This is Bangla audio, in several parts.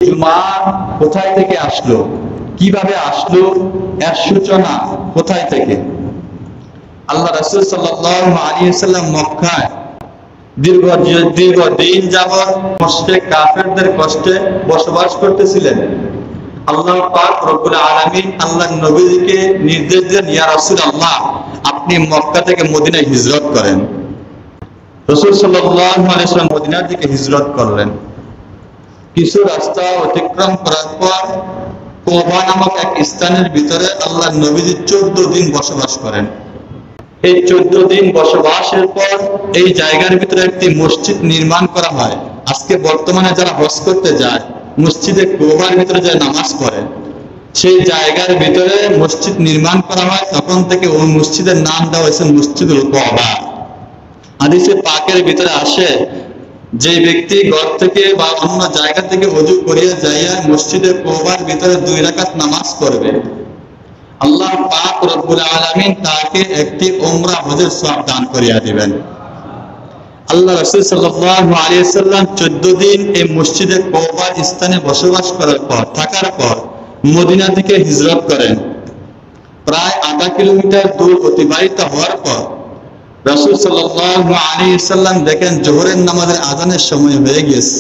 জুমা কোথায় থেকে আসলো, কিভাবে আসলো, এর সূচনা কোথায় থেকে? আল্লাহ রাসূল সাল্লাল্লাহু আলাইহি ওয়াসাল্লাম মক্কায় দীর্ঘদিন যাবত মুশরিক কাফেরদের কষ্টে বসবাস করতেছিলেন। আল্লাহ পাক রব্বুল আলামিন আল্লাহর নবীকে নির্দেশ দেন, ইয়া রাসূলুল্লাহ, আপনি মক্কা থেকে মদিনায় হিজরত করেন। রাসূল সাল্লাল্লাহু আলাইহি ওয়াসাল্লাম মদিনার দিকে হিজরত করলেন। কিছু রাস্তা অতিক্রম করার পর কুবা নামক এক স্থানের ভিতরে আল্লাহর নবীজি 14 দিন বসবাস করেন। এই 14 দিন বসবাসের পর এই জায়গার ভিতরে একটি মসজিদ নির্মাণ করা হয়। আজকে বর্তমানে যারা হজ করতে যায়, মসজিদে কুবার ভিতরে যায় নামাজ পড়ে, সেই জায়গার ভিতরে মসজিদ নির্মাণ করা হয়। তখন থেকে ওই মসজিদের নাম দেওয়া হয়েছে মসজিদুল কুবা। হাদিসে পাকের ভিতরে আসে, যে ব্যক্তি ঘর থেকে বা অন্য জায়গা থেকে ওযু করিয়া যাইয়া মসজিদে কুবার ভিতরে 2 রাকাত নামাজ পড়বে, আল্লাহ পাক রব্বুল আলামিন তাকে একটি উমরা হজের সওয়াব দান করিয়া দিবেন। আল্লাহ রাসূল সাল্লাল্লাহু আলাইহি ওয়াসাল্লাম 14 দিন এই মসজিদে কুবার স্থানে বসবাস করার পর, থাকার পর মদিনা থেকে হিজরত করেন। প্রায় 0.5 কিলোমিটার দূর অতিবাহিত হওয়ার পর রাসূল সাল্লাল্লাহু আলাইহি ওয়াসাল্লাম দেখেন জোহরের নামাজের আযানের সময় হয়ে গেছে।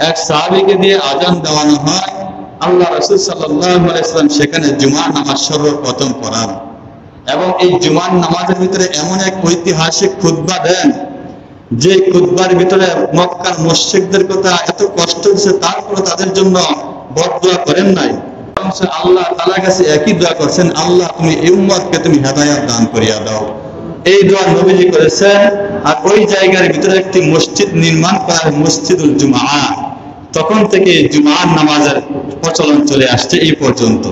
এক সাহাবীকে দিয়ে আযান দেওয়ানো হয়। আল্লাহ রাসূল সাল্লাল্লাহু আলাইহি ওয়াসাল্লাম সেখানে জুমার নামাজ সর্বপ্রথম পড়ান এবং এই জুমার নামাজের ভিতরে এমন এক ঐতিহাসিক খুতবা দেন, যে খুতবার ভিতরে মক্কার মুশরিকদের কথা এত কষ্ট দিয়েছে, তারপরে তাদের জন্য বদদুয়া করেন নাই। আল্লাহ তাআলার কাছে একই দোয়া করছেন, আল্লাহ তুমি এই উম্মতকে তুমি হেদায়েত দান করিয়া দাও। এই দোয়া নবীজি করেছেন। আর ওই জায়গার ভিতরে একটি মসজিদ নির্মাণ করা হয়, মসজিদুল জুমআ। তখন থেকে জুমার নামাজের প্রচলন চলে আসছে এই পর্যন্ত।